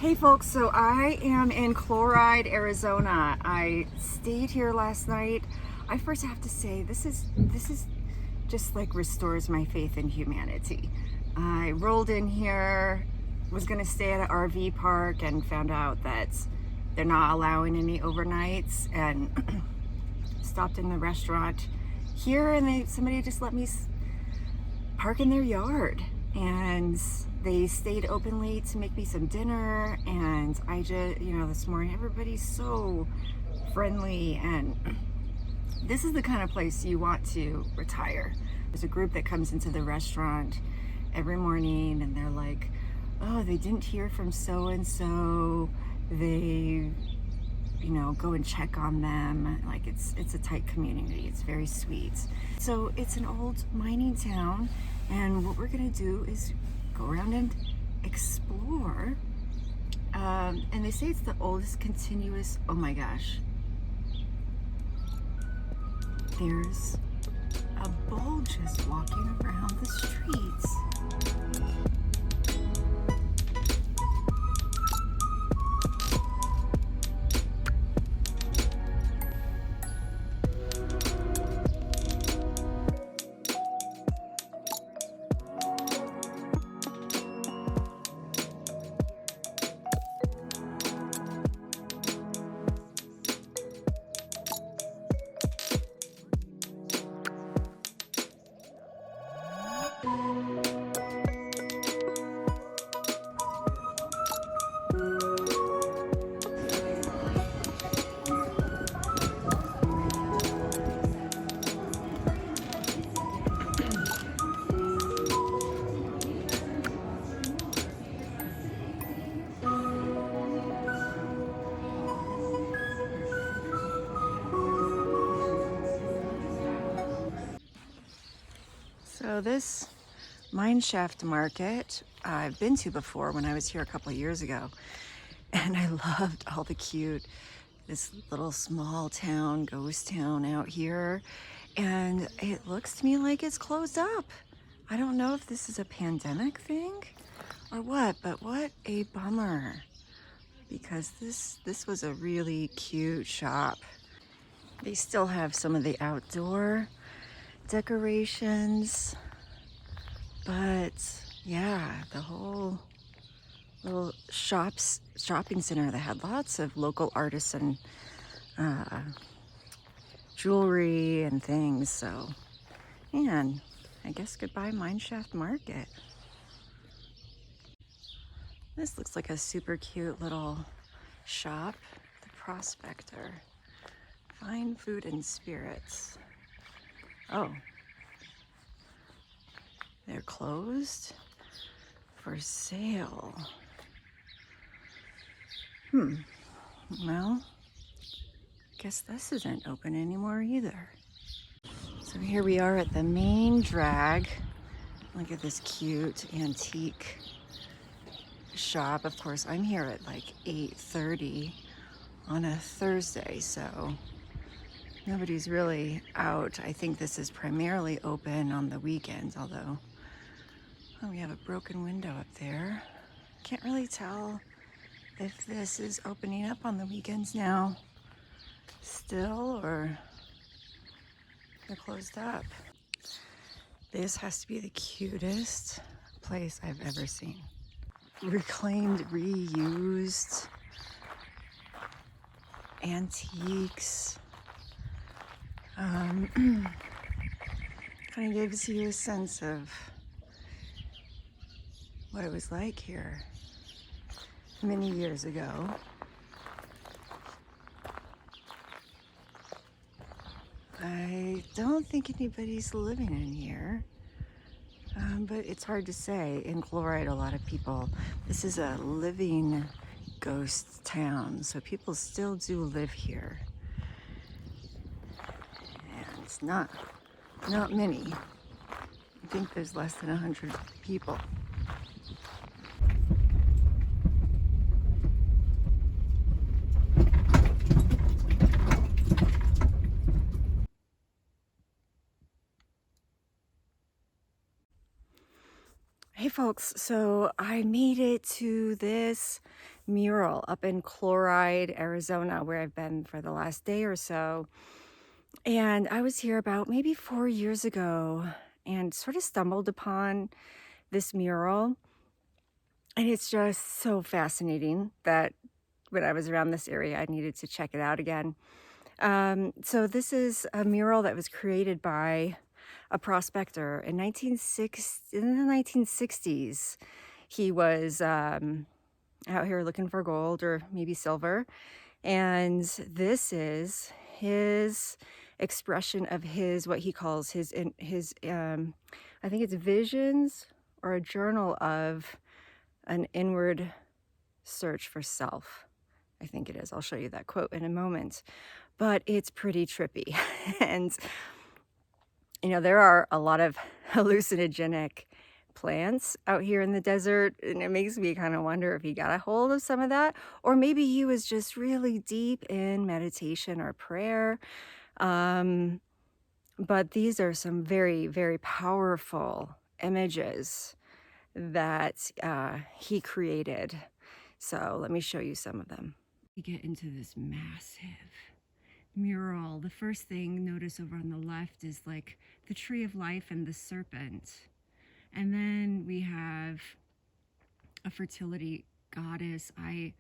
Hey folks, so I am in Chloride, Arizona. I stayed here last night. I first have to say this is just like restores my faith in humanity. I rolled in here, was gonna stay at an RV park and found out that they're not allowing any overnights, and stopped in the restaurant here, and somebody just let me park in their yard, and they stayed open late to make me some dinner. And I just, this morning everybody's so friendly, and this is the kind of place you want to retire. There's a group that comes into the restaurant every morning and they're like, oh, they didn't hear from so and so, they go and check on them. Like it's a tight community. It's very sweet. So it's an old mining town, and what we're gonna do is go around and explore. And they say it's the oldest continuous, oh my gosh. There's a bull just walking around the streets. So this mine shaft market I've been to before when I was here a couple of years ago, and I loved all the cute, this little small town, ghost town out here, and it looks to me like it's closed up. I don't know if this is a pandemic thing or what, but what a bummer, because this was a really cute shop. They still have some of the outdoor decorations, but yeah, the whole little shopping center that had lots of local artisan jewelry and things. So, man, I guess goodbye Mineshaft Market. This looks like a super cute little shop, the Prospector. Fine food and spirits. Oh, they're closed for sale. Well, guess this isn't open anymore either. So here we are at the main drag. Look at this cute antique shop. Of course, I'm here at like 8:30 on a Thursday, so nobody's really out. I think this is primarily open on the weekends, although, oh, we have a broken window up there. Can't really tell if this is opening up on the weekends now still, or they're closed up. This has to be the cutest place I've ever seen. Reclaimed, reused antiques. Kind of gives you a sense of what it was like here many years ago. I don't think anybody's living in here, but it's hard to say. In Chloride, a lot of people, this is a living ghost town, so people still do live here. And it's not many. I think there's less than 100 people. Hey folks, so I made it to this mural up in Chloride, Arizona, where I've been for the last day or so. And I was here about maybe 4 years ago and sort of stumbled upon this mural. And it's just so fascinating that when I was around this area, I needed to check it out again. So this is a mural that was created by a prospector in in the 1960s. He was out here looking for gold or maybe silver. And this is his expression of what he calls his I think it's visions or a journal of an inward search for self. I think it is. I'll show you that quote in a moment. But it's pretty trippy. And, you know, there are a lot of hallucinogenic plants out here in the desert. And it makes me kind of wonder if he got a hold of some of that. Or maybe he was just really deep in meditation or prayer. But these are some very, very powerful images that he created. So let me show you some of them. We get into this massive mural. The first thing, notice over on the left, is like the tree of life and the serpent. And then we have a fertility goddess. I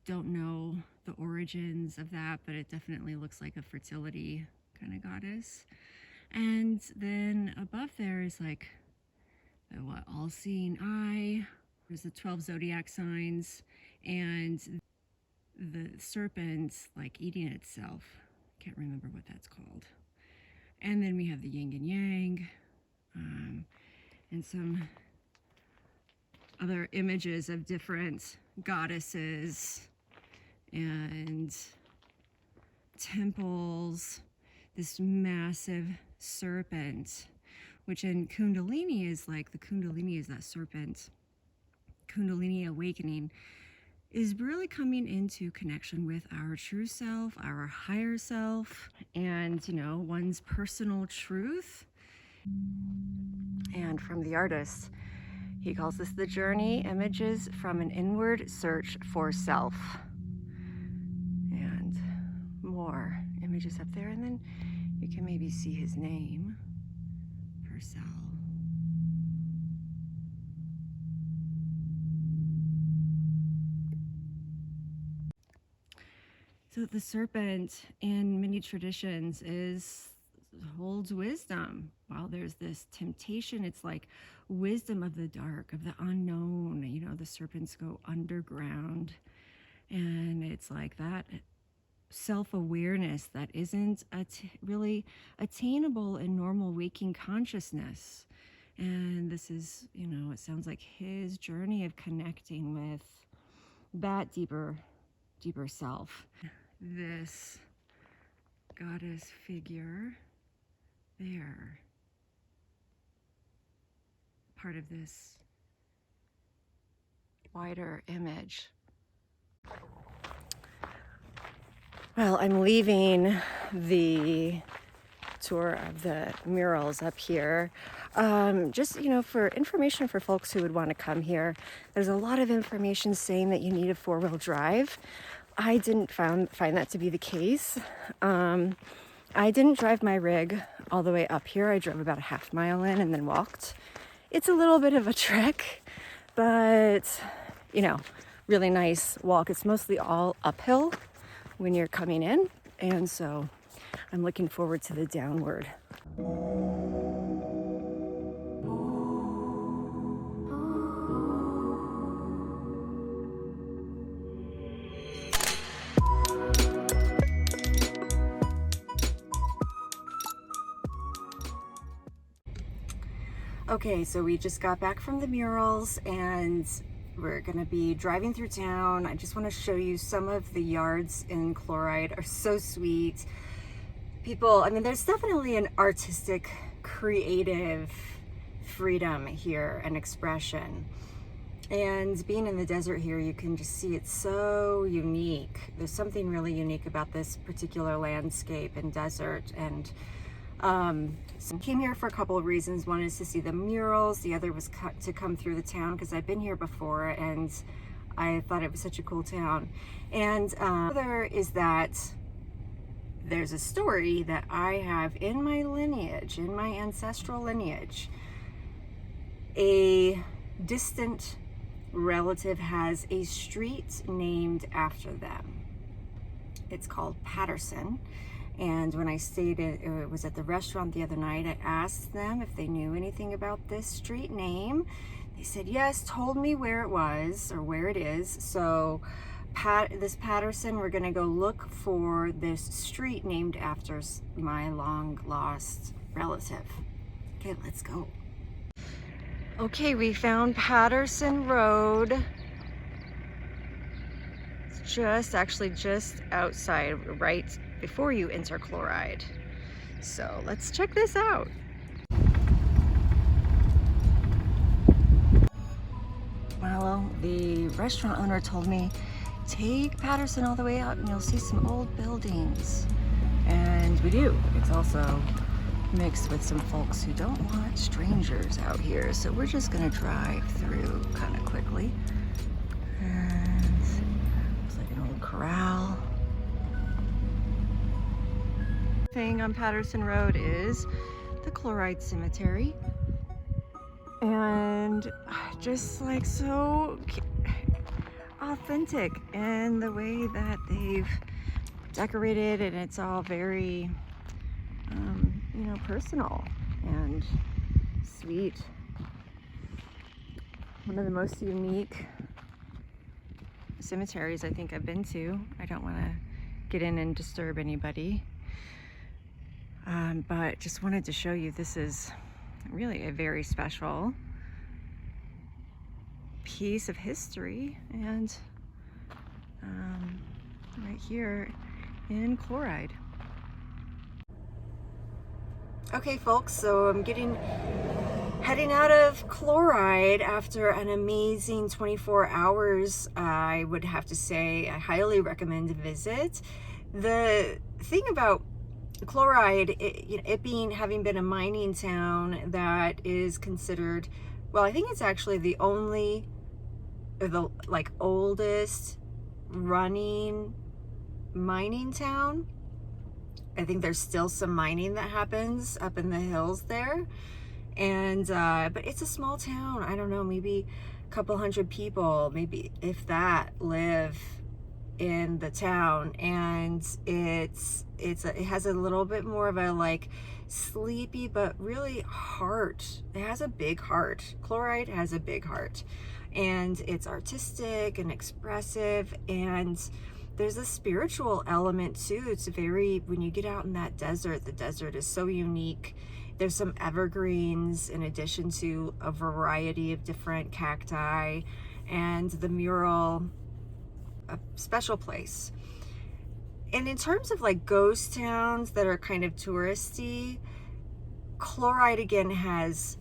don't know the origins of that, but it definitely looks like a fertility kind of goddess. And then above there is like the all-seeing eye. There's the 12 zodiac signs and the serpent like eating itself. Can't remember what that's called. And then we have the yin and yang, and some other images of different goddesses and temples. This massive serpent, which in Kundalini is like, the Kundalini is that serpent. Kundalini awakening is really coming into connection with our true self, our higher self, and, you know, one's personal truth. And from the artist, he calls this the journey, images from an inward search for self. And more images up there, and then you can maybe see his name, Purcell. So the serpent in many traditions holds wisdom. While there's this temptation, it's like wisdom of the dark, of the unknown. You know, the serpents go underground, and it's like that self-awareness that isn't really attainable in normal waking consciousness. And this is, you know, it sounds like his journey of connecting with that deeper self. This goddess figure there, part of this wider image. Well, I'm leaving the tour of the murals up here. Just, you know, for information for folks who would want to come here. There's a lot of information saying that you need a 4-wheel drive. I didn't find that to be the case. I didn't drive my rig all the way up here. I drove about a half mile in and then walked. It's a little bit of a trek, but, you know, really nice walk. It's mostly all uphill when you're coming in, and so I'm looking forward to the downward. Okay, so we just got back from the murals and we're gonna be driving through town. I just want to show you some of the yards in Chloride are so sweet. People, I mean, there's definitely an artistic, creative freedom here and expression. And being in the desert here, you can just see it's so unique. There's something really unique about this particular landscape and desert. And so I came here for a couple of reasons. One is to see the murals. The other was to come through the town because I've been here before, and I thought it was such a cool town. And other is that there's a story that I have in my lineage, in my ancestral lineage. A distant relative has a street named after them. It's called Patterson. And when I stayed it was at the restaurant the other night, I asked them if they knew anything about this street name. They said yes, told me where it was or where it is. So this Patterson, we're gonna go look for this street named after my long lost relative. Okay, let's go. Okay, we found Patterson Road. It's actually just outside, right before you enter Chloride. So let's check this out. Well, the restaurant owner told me, take Patterson all the way out and you'll see some old buildings. And we do. It's also mixed with some folks who don't want strangers out here. So we're just gonna drive through kind of quickly. And looks like an old corral. Thing on Patterson Road is the Chloride Cemetery. And just like so authentic in the way that they've decorated, and it's all very you know, personal and sweet. One of the most unique cemeteries I think I've been to. I don't want to get in and disturb anybody, but just wanted to show you this is really a very special piece of history, and right here in Chloride. Okay folks, so I'm heading out of Chloride after an amazing 24 hours. I would have to say I highly recommend a visit. The thing about Chloride, having been a mining town that is considered, well, I think it's actually the oldest running mining town. I think there's still some mining that happens up in the hills there. And but it's a small town. I don't know, maybe a couple hundred people, maybe if that, live in the town. And it has a little bit more of a like sleepy but really heart. It has a big heart. Chloride has a big heart, and it's artistic and expressive, and there's a spiritual element too. It's very, when you get out in that desert, the desert is so unique. There's some evergreens in addition to a variety of different cacti, and the mural, a special place. And in terms of like ghost towns that are kind of touristy, Chloride again has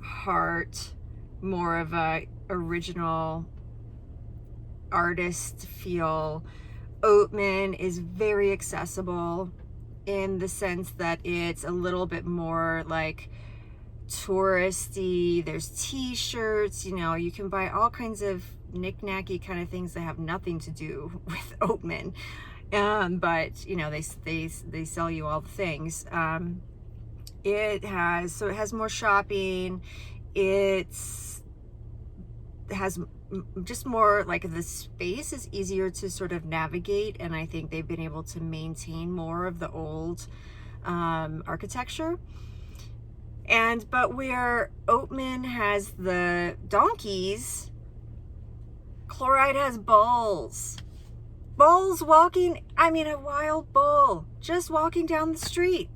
heart, more of a original artist feel. Oatman is very accessible in the sense that it's a little bit more like touristy. There's t-shirts, you know, you can buy all kinds of knick-knacky kind of things that have nothing to do with Oatman, but you know, they sell you all the things. It has more shopping. It has just more, like, the space is easier to sort of navigate, and I think they've been able to maintain more of the old architecture. But where Oatman has the donkeys, Chloride has bulls. Bulls walking, I mean a wild bull just walking down the street.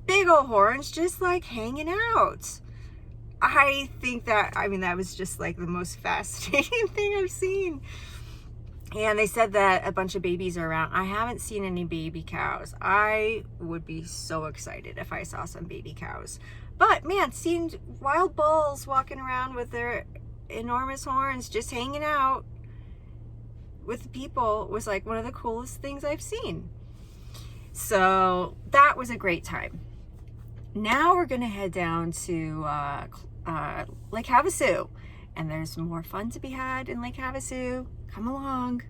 Big old horns, just like hanging out. I think that, I mean, that was just like the most fascinating thing I've seen. And they said that a bunch of babies are around. I haven't seen any baby cows. I would be so excited if I saw some baby cows. But man, seeing wild bulls walking around with their enormous horns just hanging out with the people was like one of the coolest things I've seen. So that was a great time. Now we're gonna head down to Lake Havasu, and there's more fun to be had in Lake Havasu. Come along.